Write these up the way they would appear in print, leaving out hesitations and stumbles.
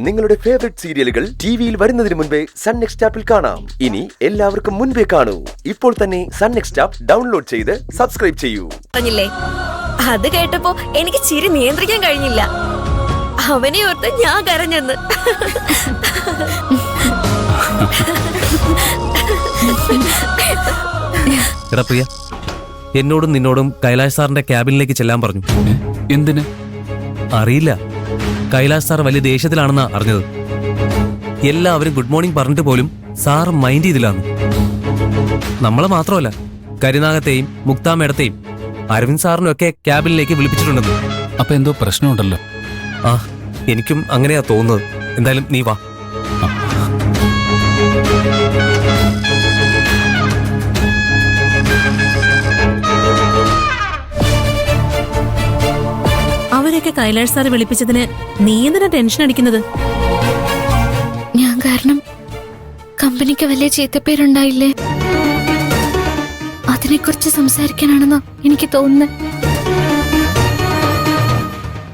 നിങ്ങളുടെ ഫേവറേറ്റ് സീരിയലുകൾ ടിവിയിൽ വരുന്നതിന് മുൻപേ സൺ നെക്സ്റ്റ് ആപ്പിൽ കാണാം. ഇനി എല്ലാവർക്കും മുൻപേ കാണൂ. ഇപ്പോൾ തന്നെ സൺ നെക്സ്റ്റ് ആപ്പ് ഡൗൺലോഡ് ചെയ്ത് സബ്സ്ക്രൈബ് ചെയ്യൂ. പറഞ്ഞില്ലേ, അത് കേട്ടപ്പോ എനിക്ക് ചിരി നിയന്ത്രിക്കാൻ കഴിഞ്ഞില്ല. അവനെ ഓർത്ത് ഞാൻ കരഞ്ഞെന്ന്. എടാ പ്രിയ, എന്നോടും നിന്നോടും കൈലാഷ് സാറിന്റെ ക്യാബിനിലേക്ക് ചെല്ലാൻ പറഞ്ഞു. എന്തിന്? അറിയില്ല. കൈലാഷ് സാർ വലിയ ദേഷ്യത്തിലാണെന്നാ അറിഞ്ഞത്. എല്ലാവരും ഗുഡ് മോർണിംഗ് പറഞ്ഞിട്ട് പോലും സാർ മൈൻഡ് ചെയ്തില്ലാന്ന്. നമ്മളെ മാത്രമല്ല, കരിനാഗത്തെയും മുക്താ മേഡത്തെയും അരവിന്ദ് സാറിനും ഒക്കെ ക്യാബിനിലേക്ക് വിളിപ്പിച്ചിട്ടുണ്ടെന്ന്. അപ്പൊ എന്തോ പ്രശ്നമുണ്ടല്ലോ. ആ, എനിക്കും അങ്ങനെയാ തോന്നുന്നത്. എന്തായാലും നീ വാ. അവരൊക്കെ കൈലാഷ് സാറ് വിളിപ്പിച്ചതിന് നീ എന്തിനാ ടെൻഷൻ അടിക്കുന്നത്? ഞാൻ കാരണം കമ്പനിക്ക് വലിയ ചീത്തപ്പേരുണ്ടായില്ലേ, അതിനെക്കുറിച്ച് സംസാരിക്കാനാണെന്നോ എനിക്ക് തോന്നുന്നത്.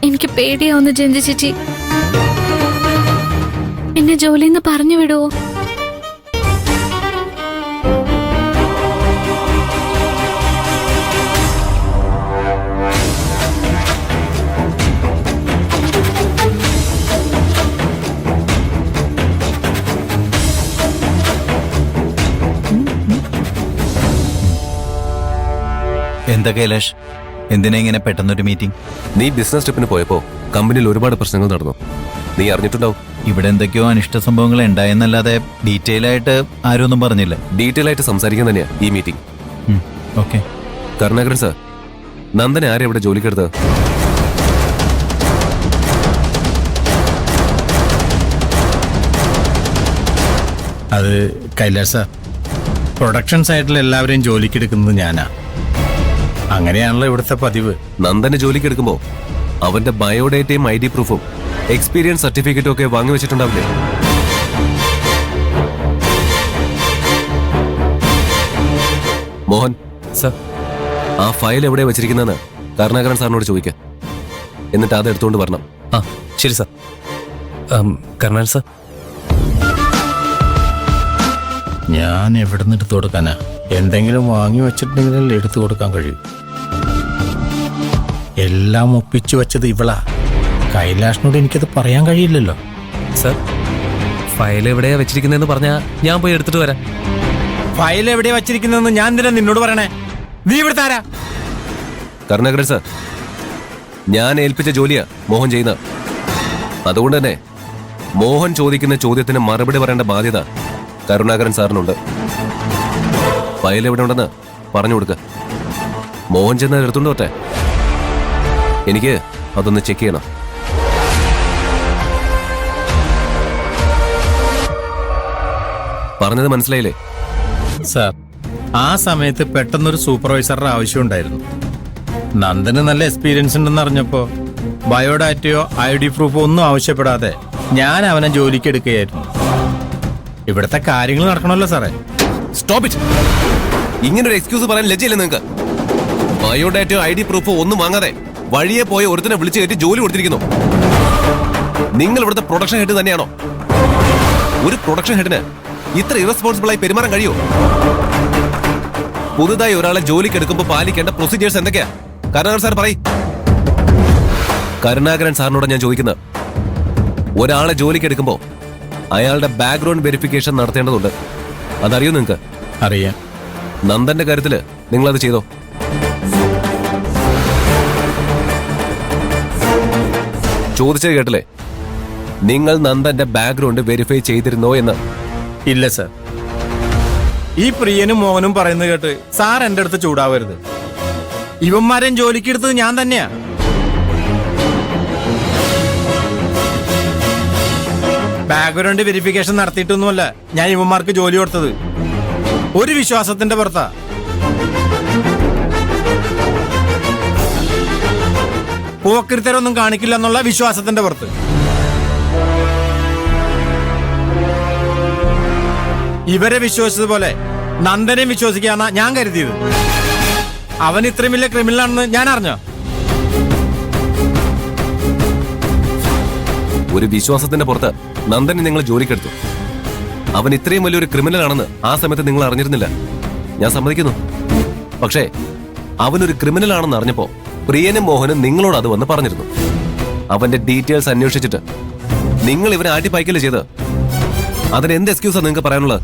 എനിക്ക് പേടിയാവുന്ന ജന്തു ചേച്ചി, എന്നെ ജോലിന്ന് പറഞ്ഞു വിടുവോ? എന്താ കൈലാഷ്, എന്തിനാ ഇങ്ങനെ പെട്ടെന്നൊരു മീറ്റിംഗ്? നീ ബിസിനസ് ട്രിപ്പിന് പോയപ്പോ കമ്പനിയിൽ ഒരുപാട് പ്രശ്നങ്ങൾ നടന്നു. നീ അറിഞ്ഞിട്ടുണ്ടാവും. ഇവിടെ എന്തൊക്കെയോ അനിഷ്ട സംഭവങ്ങൾ ഉണ്ടായെന്നല്ലാതെ ഡീറ്റെയിൽ ആയിട്ട് ആരും ഒന്നും പറഞ്ഞില്ല. ഡീറ്റെയിൽ ആയിട്ട് സംസാരിക്കാൻ തന്നെയാ ഈ മീറ്റിംഗ്. ഓക്കെ. കരുണാകരൻ സാർ, നന്ദനെ ആരെ ഇവിടെ ജോലിക്കെടുത്തത്? അത് കൈലാഷ് സാർ, പ്രൊഡക്ഷൻ സൈഡിൽ എല്ലാവരെയും ജോലിക്കെടുക്കുന്നത് ഞാനാ. അങ്ങനെയാണല്ലോ ഇവിടുത്തെ പതിവ്. നന്ദനെ ജോലിക്കെടുക്കുമ്പോ അവന്റെ ബയോഡേറ്റയും ID പ്രൂഫും എക്സ്പീരിയൻസ് സർട്ടിഫിക്കറ്റും ഒക്കെ വാങ്ങി വെച്ചിട്ടുണ്ടാവില്ലേ? മോഹൻ സർ, ആ ഫയൽ എവിടെ വെച്ചിരിക്കുന്നതെന്ന് കരുണാകരൻ സാറിനോട് ചോദിക്ക. എന്നിട്ട് അത് എടുത്തുകൊണ്ട് വരണം. ആ ശരി സർ. കരുണാകരൻ സർ, ഞാൻ എവിടെ നിന്ന് എടുത്തു കൊടുക്കാനാ? എന്തെങ്കിലും വാങ്ങി വെച്ചിട്ടുണ്ടെങ്കിലല്ലേ എടുത്തു കൊടുക്കാൻ കഴിയും. എല്ലാം ഒപ്പിച്ചു വെച്ചത് ഇവളാ. കൈലാഷിനോട് എനിക്കത് പറയാൻ കഴിയില്ലല്ലോ. സർ, ഫയൽ എവിടെയാ വെച്ചിരിക്കുന്നതെന്ന് പറഞ്ഞാ ഞാൻ പോയി എടുത്തിട്ട് വരാം. ഫയൽ എവിടെയാ വെച്ചിരിക്കുന്നതെന്ന് ഞാൻ എന്തിനാ നിന്നോട് പറയണേ? നീ ഇവിടുത്തെ ആരാ? കരുണാകരൻ സാർ, ഞാൻ ഏൽപ്പിച്ച ജോലിയാ മോഹൻ ചെയ്യുന്നത്. അതുകൊണ്ട് തന്നെ മോഹൻ ചോദിക്കുന്ന ചോദ്യത്തിന് മറുപടി പറയേണ്ട ബാധ്യത കരുണാകരൻ സാറിനുണ്ട്. ഫയൽ എവിടെ ഉണ്ടെന്ന് പറഞ്ഞു കൊടുക്ക. മോഹൻ ചെന്ന് എടുത്തുകൊണ്ട് പോട്ടെ. എനിക്ക് അതൊന്ന് ചെക്ക് ചെയ്യണം. പറഞ്ഞത് മനസ്സിലായില്ലേ? സാർ, ആ സമയത്ത് പെട്ടെന്നൊരു സൂപ്പർവൈസറുടെ ആവശ്യം ഉണ്ടായിരുന്നു. നന്ദന് നല്ല എക്സ്പീരിയൻസ് ഉണ്ടെന്ന് അറിഞ്ഞപ്പോ ബയോഡാറ്റയോ ID പ്രൂഫോ ഒന്നും ആവശ്യപ്പെടാതെ ഞാൻ അവനെ ജോലിക്ക് എടുക്കുകയായിരുന്നു. ഇവിടുത്തെ കാര്യങ്ങൾ നടക്കണമല്ലോ സാറേ. Stop it. ഇങ്ങനൊരു എക്സ്ക്യൂസ് പറയാൻ ലജ്ജയില്ല നിങ്ങൾക്ക്? ബയോഡാറ്റയോ ID പ്രൂഫോ ഒന്നും വാങ്ങാതെ വഴിയെ പോയ ഒരുത്തിനെ വിളിച്ചു കയറ്റി ജോലി കൊടുത്തിരിക്കുന്നു. നിങ്ങൾ ഇവിടുത്തെ പ്രൊഡക്ഷൻ ഹെഡ് തന്നെയാണോ? ഒരു പ്രൊഡക്ഷൻ ഹെഡിന് ഇത്ര ഇറസ്പോൺസിബിൾ ആയി പെരുമാറാൻ കഴിയോ? പുതുതായി ഒരാളെ ജോലിക്ക് എടുക്കുമ്പോൾ പാലിക്കേണ്ട പ്രൊസീജിയേഴ്സ് എന്തൊക്കെയാ? കരുണാകരൻ സാർ പറയും. കരുണാകരൻ സാറിനോട് ഞാൻ ചോദിക്കുന്നത്, ഒരാളെ ജോലിക്ക് എടുക്കുമ്പോൾ അയാളുടെ ബാക്ക്ഗ്രൗണ്ട് വെരിഫിക്കേഷൻ നടത്തേണ്ടതുണ്ട്. അതറിയോ നിങ്ങൾക്ക്? അറിയാം. നന്ദന്റെ കാര്യത്തില് നിങ്ങളത് ചെയ്തോ? ചോദിച്ചത് കേട്ടില്ലേ? നിങ്ങൾ നന്ദന്റെ ബാക്ക്ഗ്രൗണ്ട് വെരിഫൈ ചെയ്തിരുന്നോ എന്ന്? ഇല്ല സാർ. ഈ പ്രിയനും മോഹനും പറയുന്നത് കേട്ട് സാർ എന്റെ അടുത്ത് ചൂടാവരുത്. ഇവന്മാരെയും ജോലിക്ക് എടുത്തത് ഞാൻ തന്നെയാ. ബാക്ക്ഗ്രൗണ്ട് വെരിഫിക്കേഷൻ നടത്തിയിട്ടൊന്നുമല്ല ഞാൻ ഇവന്മാർക്ക് ജോലി കൊടുത്തത്. ഒരു വിശ്വാസത്തിന്റെ പുറത്താ. പോക്കിരിത്തരൊന്നും കാണിക്കില്ല എന്നുള്ള വിശ്വാസത്തിന്റെ പുറത്ത്. ഇവരെ വിശ്വസിച്ചതുപോലെ നന്ദനെ വിശ്വസിക്കാന്നാ ഞാൻ കരുതിയത്. അവൻ ഇത്രയും വലിയ ക്രിമിനൽ ആണെന്ന് ഞാൻ അറിഞ്ഞോ? ഒരു വിശ്വാസത്തിന്റെ പുറത്ത് നന്ദനെ നിങ്ങൾ ജോലിക്കെടുത്തു. അവൻ ഇത്രയും വലിയൊരു ക്രിമിനൽ ആണെന്ന് ആ സമയത്ത് നിങ്ങൾ അറിഞ്ഞിരുന്നില്ല. ഞാൻ സമ്മതിക്കുന്നു. പക്ഷേ അവനൊരു ക്രിമിനൽ ആണെന്ന് അറിഞ്ഞപ്പോ പ്രിയനും മോഹനും നിങ്ങളോട് അത് വന്ന് പറഞ്ഞിരുന്നു. അവന്റെ ഡീറ്റെയിൽസ് അന്വേഷിച്ചിട്ട് നിങ്ങൾ ഇവനെ ആട്ടിപ്പായ്ക്കല് ചെയ്ത്. അതിന് എന്ത് എക്സ്ക്യൂസാ നിങ്ങൾക്ക് പറയാനുള്ളത്?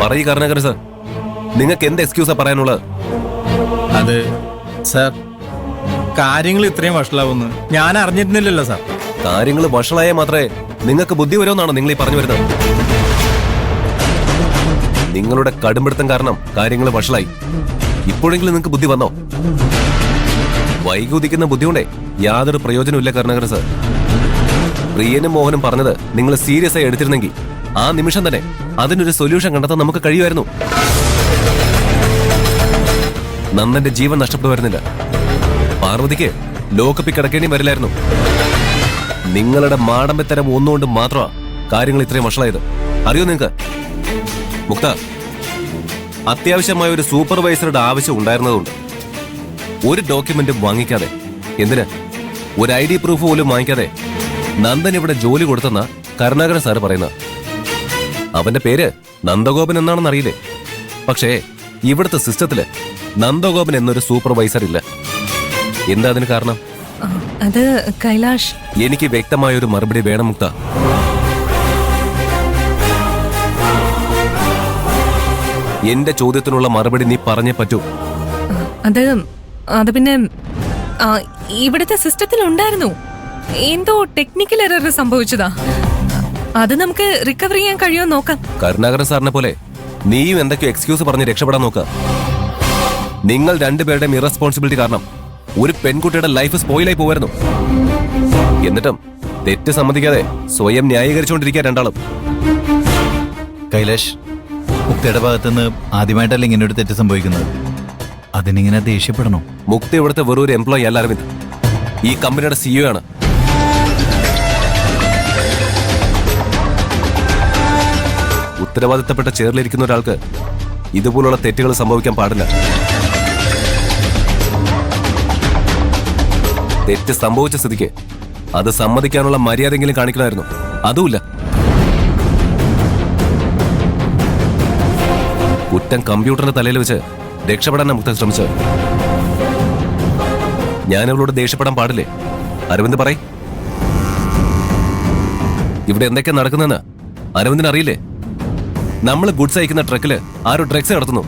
പറയൂ കരുണാകരൻ സാർ, നിങ്ങൾക്ക് എന്ത് എക്സ്ക്യൂസാ പറയാനുള്ളത്? അത് സാർ, കാര്യങ്ങൾ ഇത്രയും വഷളാവുന്നു ഞാൻ അറിഞ്ഞിരുന്നില്ലല്ലോ സാർ. കാര്യങ്ങൾ വഷളായാൽ മാത്രമേ നിങ്ങൾക്ക് ബുദ്ധി വരുമെന്നാണോ നിങ്ങൾ ഈ പറഞ്ഞു വരുന്നത്? നിങ്ങളുടെ കടുംപിടുത്തം കാരണം കാര്യങ്ങൾ വഷളായി. ഇപ്പോഴെങ്കിലും നിങ്ങൾക്ക് ബുദ്ധി വന്നോ? വൈകുതിക്കുന്ന ബുദ്ധി കൊണ്ടേ യാതൊരു പ്രയോജനമില്ല കരുണാകരൻ സാർ. പ്രിയനും മോഹനും പറഞ്ഞത് നിങ്ങൾ സീരിയസ് ആയി എടുത്തിരുന്നെങ്കിൽ ആ നിമിഷം തന്നെ അതിനൊരു സൊല്യൂഷൻ കണ്ടെത്താൻ നമുക്ക് കഴിയുമായിരുന്നു. നന്ദന്റെ ജീവൻ നഷ്ടപ്പെടുമായിരുന്നില്ല. പാർവതിക്ക് ലോക്കപ്പിൽ കിടക്കേണ്ടി വരില്ലായിരുന്നു. നിങ്ങളുടെ മാടമ്പത്തരം ഒന്നുകൊണ്ട് മാത്രമാ കാര്യങ്ങൾ ഇത്രയും വഷളായത്. അറിയോ നിങ്ങൾക്ക്? മുക്ത, അത്യാവശ്യമായ ഒരു സൂപ്പർവൈസറുടെ ആവശ്യം ഉണ്ടായിരുന്നതുകൊണ്ട് ഒരു ഡോക്യുമെന്റും വാങ്ങിക്കാതെ, എന്തിന് ഒരു ID പ്രൂഫ് പോലും വാങ്ങിക്കാതെ നന്ദൻ ഇവിടെ ജോലി കൊടുത്തെന്ന കരുണാകരൻ സാറ് പറയുന്നത്. അവന്റെ പേര് നന്ദഗോപൻ എന്നാണെന്ന് അറിയില്ലേ? പക്ഷേ ഇവിടുത്തെ സിസ്റ്റത്തില് നന്ദഗോപൻ എന്നൊരു സൂപ്പർവൈസർ ഇല്ല. എന്താ അതിന് കാരണം? അത് കൈലാഷ്. എനിക്ക് വ്യക്തമായ ഒരു മറുപടി വേണം മുക്ത. എന്റെ ചോദ്യത്തിനുള്ള മറുപടി നീ പറഞ്ഞേ പറ്റൂ. അത് പിന്നെ ഇവിടുത്തെ സിസ്റ്റത്തിൽ ഉണ്ടായിരുന്നു. എന്തോ ടെക്നിക്കൽ എറർ സംഭവിച്ചതാ. അത് നമുക്ക് റിക്കവർ ചെയ്യാൻ കഴിയുമോ നോക്കാം. കരുണാകരൻ സാറിനെ പോലെ നീയും എന്തൊക്കെയോ എക്സ്ക്യൂസ് പറഞ്ഞ് രക്ഷപ്പെടാൻ നോക്കുക. നിങ്ങൾ രണ്ടുപേരുടെയും ഇറസ്പോൺസിബിലിറ്റി കാരണം ഒരു പെൺകുട്ടിയുടെ ലൈഫ് സ്പോയിലായി പോവായിരുന്നു. എന്നിട്ടും തെറ്റ് സമ്മതിക്കാതെ സ്വയം ന്യായീകരിച്ചുകൊണ്ടിരിക്കുക രണ്ടാളും. കൈലാഷ്, മുക്തയുടെ ഭാഗത്തുനിന്ന് ആദ്യമായിട്ടല്ല ഇങ്ങനെ ഒരു തെറ്റ് സംഭവിക്കുന്നത്. അതിനിങ്ങനെ ദേഷ്യപ്പെടണോ? മുക്തി ഇവിടുത്തെ വെറൊരു എംപ്ലോയി അല്ല അരവിന്ദ്, ഈ കമ്പനിയുടെ CEO ആണ്. ഉത്തരവാദിത്തപ്പെട്ട ചെയറിലിരിക്കുന്ന ഒരാൾക്ക് ഇതുപോലുള്ള തെറ്റുകൾ സംഭവിക്കാൻ പാടില്ല. തെറ്റ് സംഭവിച്ച സ്ഥിതിക്ക് അത് സമ്മതിക്കാനുള്ള മര്യാദയെങ്കിലും കാണിക്കണമായിരുന്നു. അതുമില്ല. കുറ്റം കമ്പ്യൂട്ടറിന്റെ തലയിൽ വെച്ച് രക്ഷപ്പെടാൻ മുക്ത ശ്രമിച്ചത്. ഞാൻ അവളോട് ദേഷ്യപ്പെടാൻ പാടില്ലേ? അരവിന്ദ് പറയ്, ഇവിടെ എന്തൊക്കെയാ നടക്കുന്നതെന്ന് അരവിന്ദിന് അറിയില്ലേ? നമ്മൾ ഗുഡ്സ് അയക്കുന്ന ട്രക്കില് ആരോ ഡ്രഗ്സ് നടത്തുന്നു.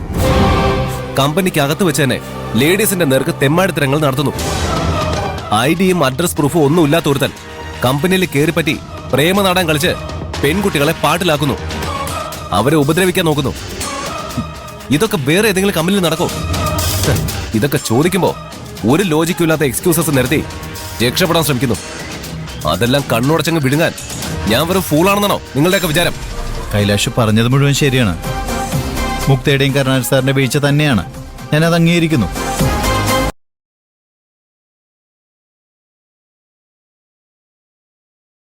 കമ്പനിക്ക് അകത്ത് വെച്ച് തന്നെ ലേഡീസിന്റെ നേർക്ക് തെമ്മാടിത്തരങ്ങൾ നടത്തുന്നു. ID-യും അഡ്രസ് പ്രൂഫും ഒന്നും ഇല്ലാത്ത ഒരുത്തൻ കമ്പനിയിൽ കയറിപ്പറ്റി പ്രേമനാടൻ കളിച്ച് പെൺകുട്ടികളെ പാട്ടിലാക്കുന്നു. അവരെ ഉപദ്രവിക്കാൻ നോക്കുന്നു. ഇതൊക്കെ വേറെ ഏതെങ്കിലും കമ്പനിയിൽ നടക്കോ? ഇതൊക്കെ ചോദിക്കുമ്പോ ഒരു ലോജിക്കും ഇല്ലാത്ത എക്സ്ക്യൂസസ് നിരത്തി രക്ഷപ്പെടാൻ ശ്രമിക്കുന്നു. അതെല്ലാം കണ്ണുടച്ചങ്ങ് വിഴുങ്ങാൻ ഞാൻ വെറും ഫൂളാണെന്നാണോ നിങ്ങളുടെയൊക്കെ വിചാരം? കൈലാഷ് പറഞ്ഞത് മുഴുവൻ ശരിയാണ്. മുക്തയുടെയും കരുണാകരൻ സാറിന്റെ വീഴ്ച തന്നെയാണ്. ഞാനത് അംഗീകരിക്കുന്നു.